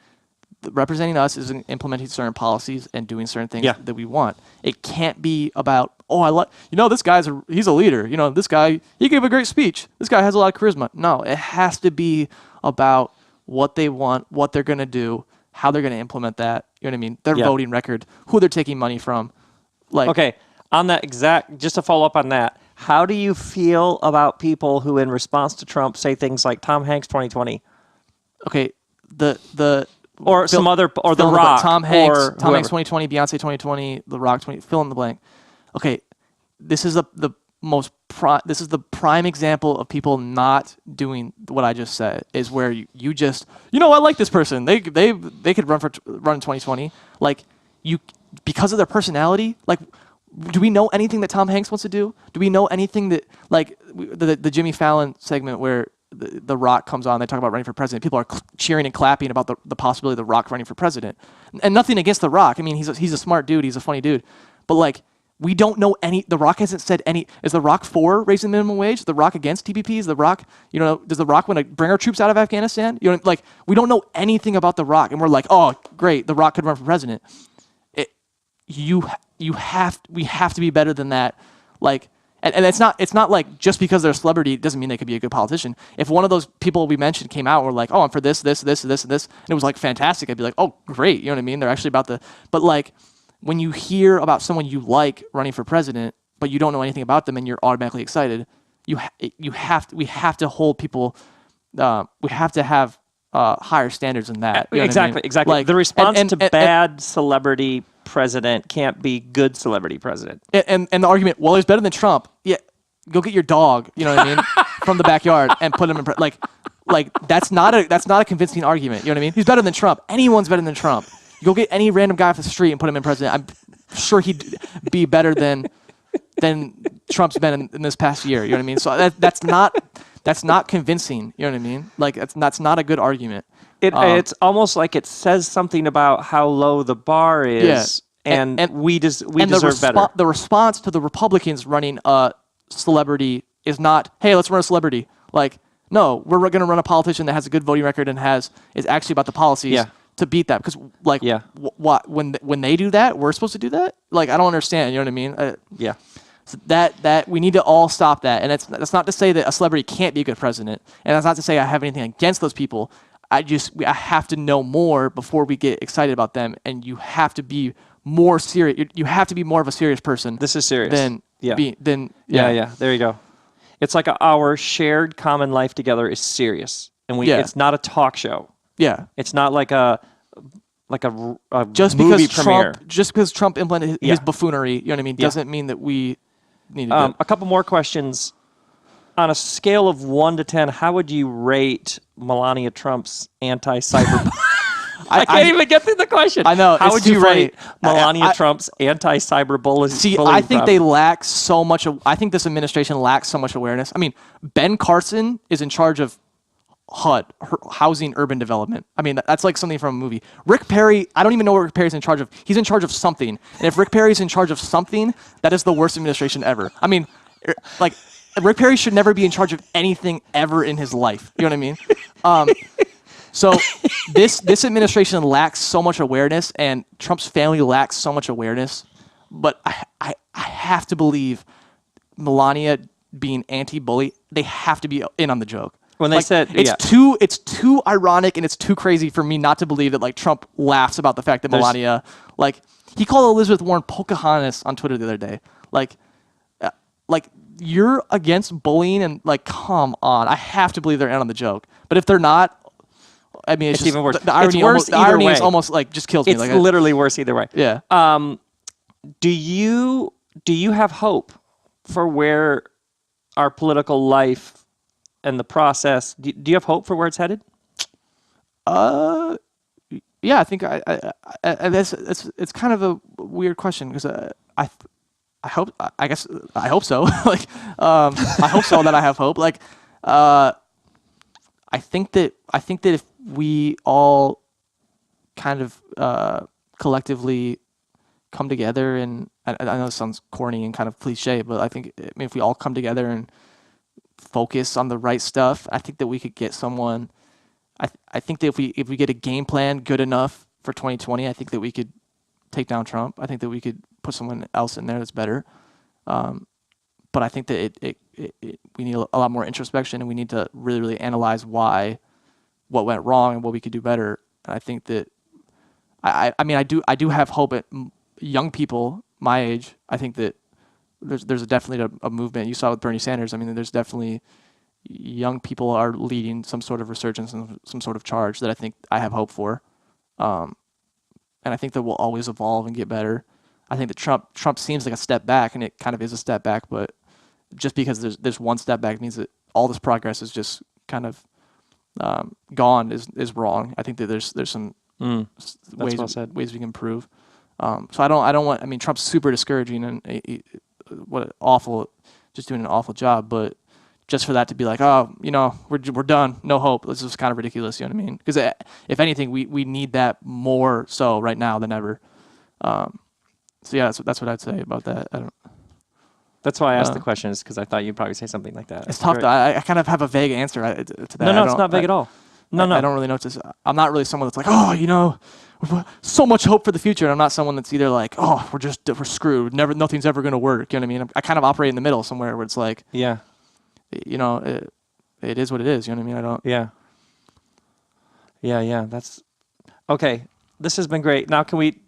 B: representing us is implementing certain policies and doing certain things that we want. It can't be about, this guy's he's a leader. This guy, he gave a great speech. This guy has a lot of charisma. No, it has to be about what they want, what they're going to do, how they're going to implement that. You know what I mean? Their voting record, who they're taking money from.
A: Okay, on that just to follow up on that, how do you feel about people who, in response to Trump, say things like Tom Hanks 2020?
B: Okay,
A: or some other, or The Rock,
B: Tom Hanks,
A: or
B: Tom Hanks 2020, Beyonce 2020, The Rock 20, fill in the blank. Okay, this is the prime example of people not doing what I just said. Is where you just I like this person. They could run in 2020. Because of their personality. Do we know anything that Tom Hanks wants to do? Do we know anything that the Jimmy Fallon segment where the Rock comes on, they talk about running for president. People are cheering and clapping about the possibility of the Rock running for president. And nothing against the Rock. I mean, he's a smart dude. He's a funny dude. But we don't know any. The Rock hasn't said any. Is the Rock for raising the minimum wage? Is the Rock against TPP? Is the Rock, does the Rock want to bring our troops out of Afghanistan? We don't know anything about the Rock, and we're like, oh, great, the Rock could run for president. We have to be better than that. And it's not like just because they're a celebrity doesn't mean they could be a good politician. If one of those people we mentioned came out and were like, oh, I'm for this, and this, and this, and it was fantastic, I'd be like, oh, great, you know what I mean? They're actually about but when you hear about someone you like running for president, but you don't know anything about them and you're automatically excited, we have to hold people, we have to have higher standards than that. You know
A: exactly.
B: what I mean?
A: The response to bad celebrity president can't be good celebrity president.
B: And the argument, well, he's better than Trump. Yeah, go get your dog, you know what I mean, from the backyard and put him in that's not a convincing argument. You know what I mean? He's better than Trump. Anyone's better than Trump. You go get any random guy off the street and put him in president. I'm sure he'd be better than Trump's been in this past year. You know what I mean? So that's not convincing. You know what I mean? That's not a good argument.
A: It's almost like it says something about how low the bar is, and we deserve better.
B: The response to the Republicans running a celebrity is not, hey, let's run a celebrity. No, we're going to run a politician that has a good voting record and is actually about the policies to beat that. Because what when they do that, we're supposed to do that? I don't understand. You know what I mean? So that we need to all stop that. And that's not to say that a celebrity can't be a good president, and that's not to say I have anything against those people. I have to know more before we get excited about them, and you have to be more serious. You have to be more of a serious person.
A: This is serious.
B: Yeah.
A: There you go. It's like our shared common life together is serious, and it's not a talk show.
B: Yeah,
A: it's not like a
B: just
A: movie
B: because
A: premiere.
B: Just because Trump implemented his buffoonery, you know what I mean, doesn't mean that we need to do it.
A: A couple more questions. On a scale of 1 to 10, how would you rate Melania Trump's anti-cyber? I can't even get through the question.
B: I know.
A: How would you rate Melania Trump's anti-cyber bullying?
B: See, I think they lack so much. I think this administration lacks so much awareness. I mean, Ben Carson is in charge of HUD, Housing Urban Development. I mean, that's like something from a movie. Rick Perry, I don't even know what Rick Perry's in charge of. He's in charge of something. And if Rick Perry's in charge of something, that is the worst administration ever. I mean, Rick Perry should never be in charge of anything ever in his life. You know what I mean? So this administration lacks so much awareness, and Trump's family lacks so much awareness. But I have to believe Melania being anti-bully, they have to be in on the joke.
A: When they said
B: it's too ironic and it's too crazy for me not to believe that Trump laughs about the fact that Melania he called Elizabeth Warren Pocahontas on Twitter the other day. You're against bullying, and come on. I have to believe they're in on the joke. But if they're not, I mean, it's just,
A: even worse.
B: The irony, is almost just kills me.
A: It's literally worse either way.
B: Yeah.
A: Do you have hope for where our political life and the process? Do you have hope for where it's headed?
B: Yeah, I think it's kind of a weird question because I hope so. I hope so that I have hope. I think that if we all kind of collectively come together, and I know this sounds corny and kind of cliche, but I mean, if we all come together and focus on the right stuff, I think that we could get someone. I think that if we get a game plan good enough for 2020, I think that we could take down Trump. I think that we could put someone else in there that's better. But I think that we need a lot more introspection, and we need to really, really analyze what went wrong and what we could do better. And I think that I mean I do have hope at young people my age. I think that there's definitely a movement. You saw with Bernie Sanders. I mean, there's definitely young people are leading some sort of resurgence and some sort of charge that I think I have hope for. And I think that we'll always evolve and get better. I think that Trump seems like a step back, and it kind of is a step back, but just because there's one step back means that all this progress is just kind of gone is wrong. I think that there's some ways we can improve. So I don't want. I mean, Trump's super discouraging, and just doing an awful job. But just for that to be like, oh, we're done, no hope. This is kind of ridiculous. You know what I mean? Because if anything, we need that more so right now than ever. So yeah, that's what I'd say about that.
A: That's why I asked the question, is because I thought you'd probably say something like that.
B: It's tough. I kind of have a vague answer to that.
A: No, it's not vague at all. No.
B: I don't really know what to say. I'm not really someone that's like, oh, so much hope for the future. And I'm not someone that's either like, oh, we're screwed. Nothing's ever going to work. You know what I mean? I kind of operate in the middle somewhere where it's like,
A: yeah,
B: it is what it is. You know what I mean? I don't.
A: Yeah. Yeah. That's okay. This has been great. Now, can we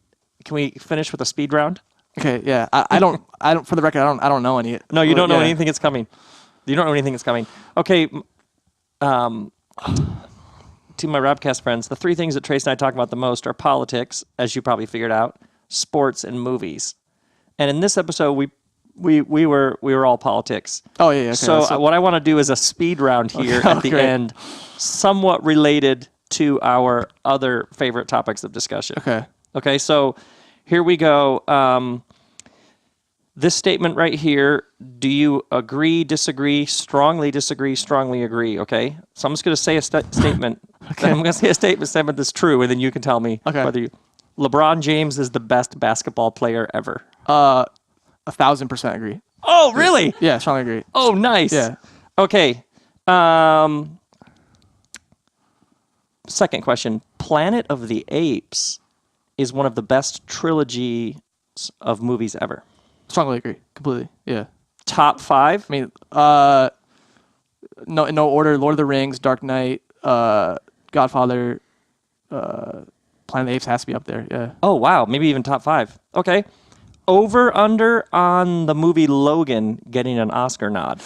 A: finish with a speed round?
B: Okay, yeah. I don't. For the record, I don't know any.
A: No, you don't know anything that's coming. You don't know anything that's coming. Okay. To my RobCast friends, the three things that Trace and I talk about the most are politics, as you probably figured out, sports, and movies. And in this episode, we were all politics.
B: Oh yeah. Okay,
A: so what I want to do is a speed round here at the end, somewhat related to our other favorite topics of discussion. Okay. So here we go. This statement right here, do you agree, disagree, strongly agree, okay? So I'm just going to say a statement. Okay. I'm going to say a statement that's true, and then you can tell me whether LeBron James is the best basketball player ever.
B: 1,000% agree.
A: Oh, really?
B: Yeah, strongly agree.
A: Oh, nice.
B: Yeah.
A: Okay. Second question. Planet of the Apes is one of the best trilogies of movies ever.
B: Strongly agree. Completely. Yeah.
A: Top 5?
B: I mean, no order. Lord of the Rings, Dark Knight, Godfather, Planet of the Apes has to be up there. Yeah.
A: Oh, wow. Maybe even top 5. Okay. Over, under on the movie Logan getting an Oscar nod.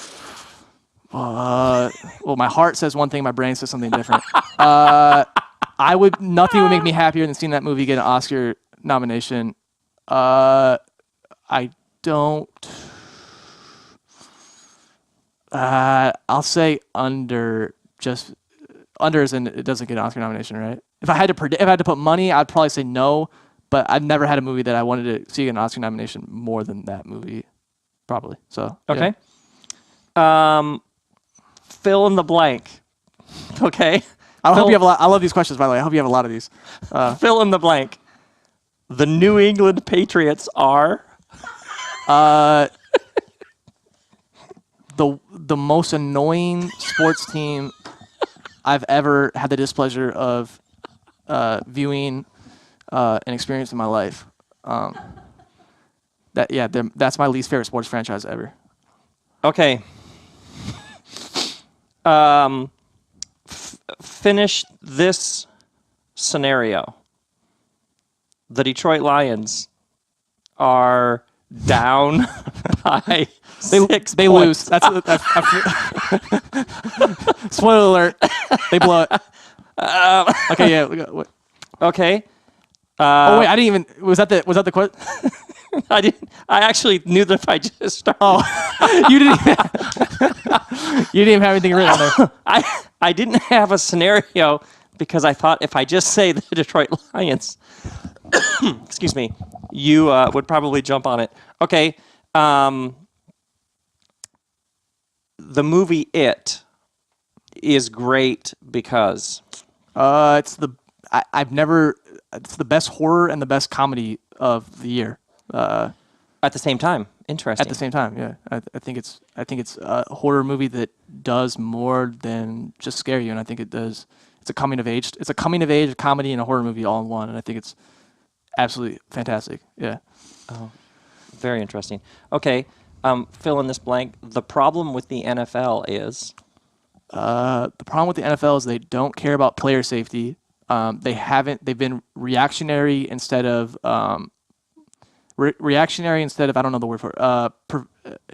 B: Well, my heart says one thing, my brain says something different. Nothing would make me happier than seeing that movie get an Oscar nomination. I don't. I'll say under. Just under as in it doesn't get an Oscar nomination, right? If I had to put money, I'd probably say no. But I've never had a movie that I wanted to see an Oscar nomination more than that movie, probably. So
A: okay. Yeah. Fill in the blank. Okay.
B: I hope you have a lot. I love these questions, by the way. I hope you have a lot of these.
A: Fill in the blank. The New England Patriots are.
B: The most annoying sports team I've ever had the displeasure of viewing and experiencing in my life. That's my least favorite sports franchise ever.
A: Okay. Finish this scenario. The Detroit Lions are down by 6
B: They lose. That's spoiler alert. They blow it. Okay, yeah.
A: Okay.
B: Oh wait, I didn't even. Was that the question?
A: I didn't. I actually knew that if I just started.
B: Oh, you didn't. You didn't even have anything written on there.
A: I didn't have a scenario because I thought if I just say the Detroit Lions, excuse me, you would probably jump on it. Okay. The movie It is great because
B: It's the I've never. It's the best horror and the best comedy of the year.
A: at the same time. Interesting.
B: At the same time, yeah. I think it's a horror movie that does more than just scare you, and I think it does. It's a coming of age. It's a coming of age comedy and a horror movie all in one, and I think it's absolutely fantastic. Yeah.
A: Oh, very interesting. Okay, fill in this blank. The problem with the NFL is
B: The problem with the NFL is they don't care about player safety. They've been reactionary instead of reactionary instead of, I don't know the word for it,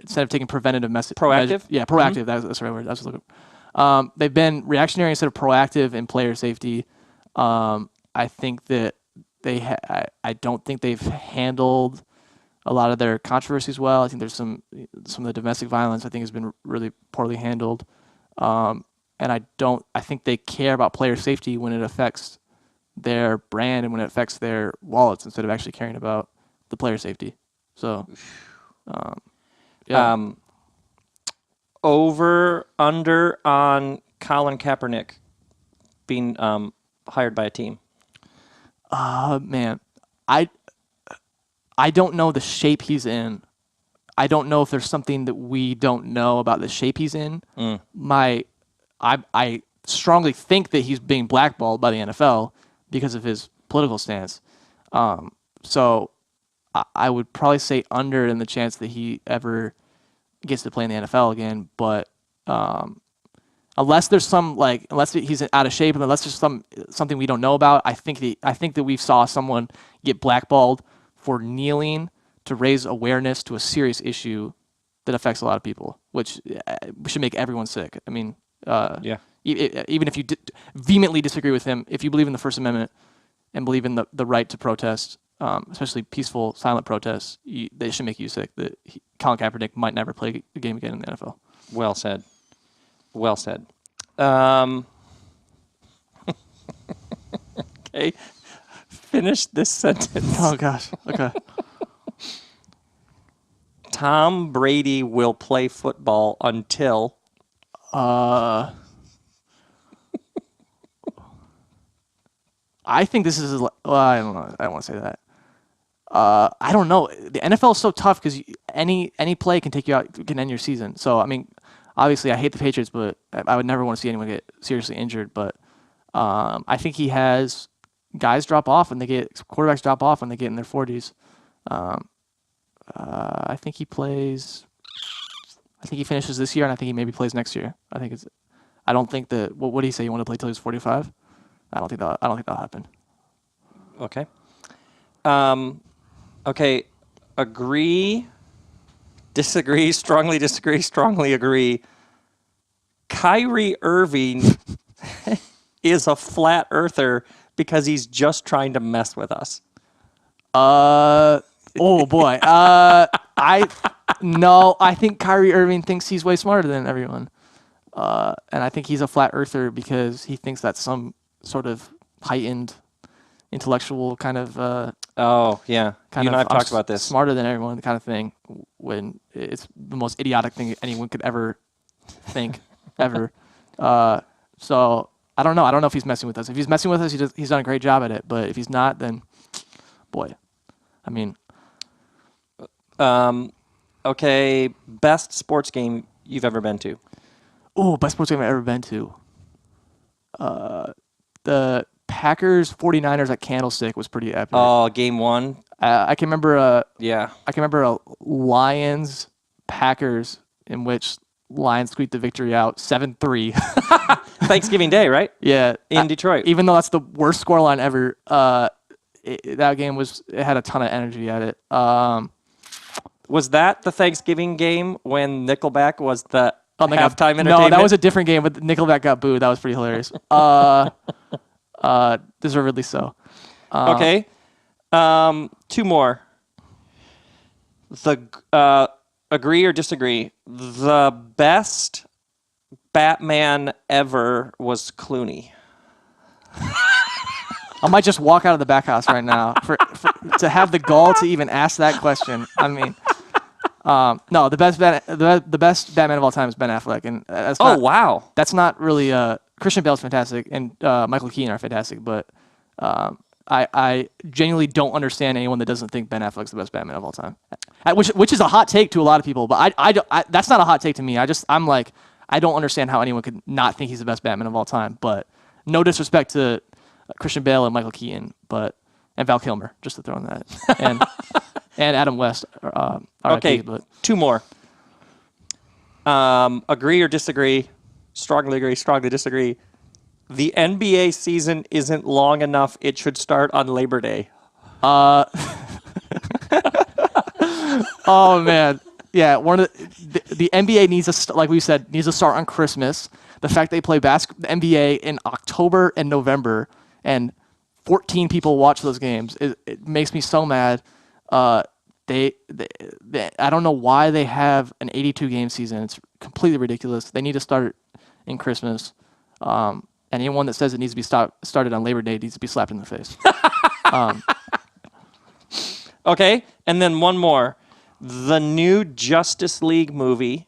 B: instead of taking preventative
A: Proactive?
B: Yeah, proactive. That's the right word. That's what I was looking. They've been reactionary instead of proactive in player safety. I think that I don't think they've handled a lot of their controversies well. I think there's some of the domestic violence I think has been really poorly handled. And I think they care about player safety when it affects their brand and when it affects their wallets instead of actually caring about the player safety. So, yeah.
A: over, under on Colin Kaepernick being hired by a team.
B: Man, I don't know the shape he's in. I don't know if there's something that we don't know about the shape he's in. I strongly think that he's being blackballed by the NFL because of his political stance. So I would probably say under in the chance that he ever gets to play in the NFL again. But unless there's unless he's out of shape and unless there's something we don't know about, I think that we saw someone get blackballed for kneeling to raise awareness to a serious issue that affects a lot of people, which should make everyone sick. I mean,
A: Yeah.
B: Even if you vehemently disagree with him, if you believe in the First Amendment and believe in the right to protest, especially peaceful, silent protests, they should make you sick. That Colin Kaepernick might never play a game again in the NFL.
A: Well said. Well said. Okay. Finish this sentence.
B: Oh gosh. Okay.
A: Tom Brady will play football until.
B: I think this is. Well, I don't know. I don't want to say that. I don't know. The NFL is so tough because any play can take you out, can end your season. So I mean, obviously, I hate the Patriots, but I would never want to see anyone get seriously injured. But I think he has guys drop off and quarterbacks drop off when they get in their 40s. I think he plays. I think he finishes this year, and I think he maybe plays next year. I don't think that. What did he say? You want to play till he's 45? I don't think that'll happen.
A: Okay. Okay. Agree. Disagree. Strongly disagree. Strongly agree. Kyrie Irving is a flat earther because he's just trying to mess with us.
B: Oh boy. I think Kyrie Irving thinks he's way smarter than everyone. And I think he's a flat earther because he thinks that's some sort of heightened intellectual kind of
A: Oh, yeah. You and I have talked about this.
B: Smarter than everyone kind of thing, when it's the most idiotic thing anyone could ever think, ever. So I don't know. I don't know if he's messing with us. If he's messing with us, he's done a great job at it. But if he's not, then, boy, I mean.
A: Okay, best sports game you've ever been to?
B: Oh, best sports game I've ever been to. The Packers 49ers at Candlestick was pretty epic.
A: Oh, game one?
B: I can remember
A: yeah.
B: I can remember a Lions Packers in which Lions squeaked the victory out 7-3.
A: Thanksgiving Day, right?
B: Yeah.
A: In Detroit.
B: Even though that's the worst scoreline ever, that game it had a ton of energy at it.
A: Was that the Thanksgiving game when Nickelback was the halftime entertainment?
B: No, that was a different game, but Nickelback got booed. That was pretty hilarious. Deservedly so.
A: Okay. Two more. Agree or disagree? The best Batman ever was Clooney.
B: I might just walk out of the back house right now to have the gall to even ask that question. I mean, No, the best the best Batman of all time is Ben Affleck, and
A: Wow.
B: that's not really Christian Bale's fantastic, and Michael Keaton are fantastic, but I genuinely don't understand anyone that doesn't think Ben Affleck's the best Batman of all time, which is a hot take to a lot of people, but that's not a hot take to me. I'm like, I don't understand how anyone could not think he's the best Batman of all time, but no disrespect to Christian Bale and Michael Keaton, and Val Kilmer, just to throw in that, and Adam West.
A: Okay,
B: but
A: 2 more. Agree or disagree? Strongly agree, strongly disagree. The NBA season isn't long enough. It should start on Labor Day.
B: Oh man, yeah. The NBA needs to, like we said, needs to start on Christmas. The fact they play the NBA in October and November, and 14 people watch those games, it makes me so mad. They I don't know why they have an 82 game season. It's completely ridiculous. They need to start in Christmas. Anyone that says it needs to be started on Labor Day needs to be slapped in the face.
A: Okay, and then one more. The new Justice League movie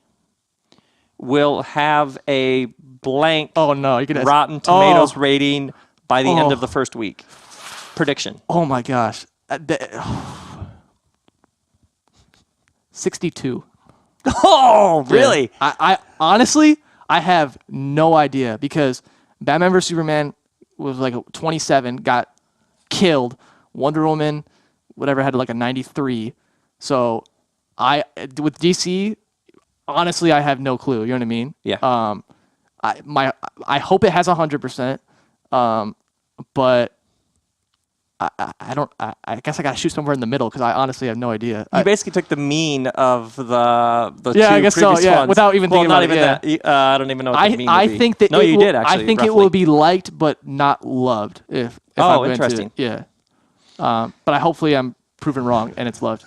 A: will have a blank Rotten Tomatoes rating by the end of the first week. Prediction.
B: Oh my gosh. 62.
A: Oh, really?
B: Yeah. I honestly, I have no idea, because Batman vs Superman was like a 27, got killed. Wonder Woman, whatever, had like a 93. So with DC, honestly, I have no clue. You know what I mean?
A: Yeah.
B: I hope it has 100%. But I guess I got to shoot somewhere in the middle, because I honestly have no idea.
A: You basically took the mean of the
B: yeah,
A: two
B: I guess
A: previous
B: so. Yeah,
A: ones.
B: without even thinking
A: not
B: about
A: even
B: it.
A: that. I don't even know what the mean would be.
B: think that
A: no, you did actually.
B: I think
A: roughly.
B: it will be liked but not loved. If
A: Oh,
B: I'm
A: interesting.
B: Yeah. But hopefully I'm proven wrong and it's loved.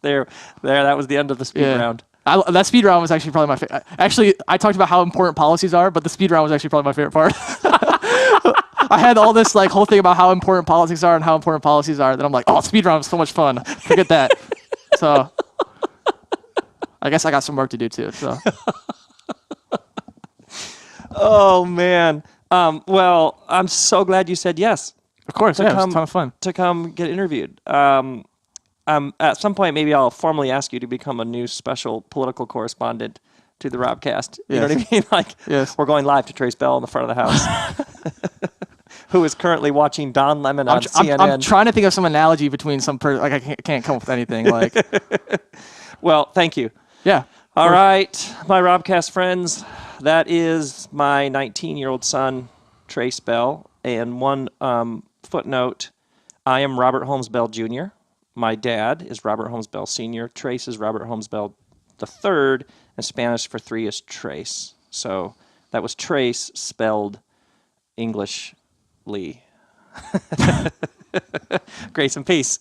A: There. That was the end of the speed round.
B: That speed round was actually probably my favorite. Actually, I talked about how important policies are, but the speed round was actually probably my favorite part. I had all this like whole thing about how important politics are and how important policies are. Then I'm like, oh, speed round was so much fun. Forget that. So I guess I got some work to do too. So.
A: Oh man. Well, I'm so glad you said yes.
B: Of course, yeah, it was a ton of fun.
A: To come get interviewed. At some point, maybe I'll formally ask you to become a new special political correspondent to the RobCast. You know what I mean? Like, we're going live to Trace Bell in the front of the house, who is currently watching Don Lemon on CNN.
B: I'm trying to think of some analogy between some person. Like, I can't come up with anything. Like,
A: well, thank you.
B: Yeah.
A: All right, my RobCast friends. That is my 19-year-old son, Trace Bell. And one footnote: I am Robert Holmes Bell Jr. My dad is Robert Holmes Bell Sr. Trace is Robert Holmes Bell III, and Spanish for 3 is Trace. So that was Trace spelled Englishly. Grace and peace.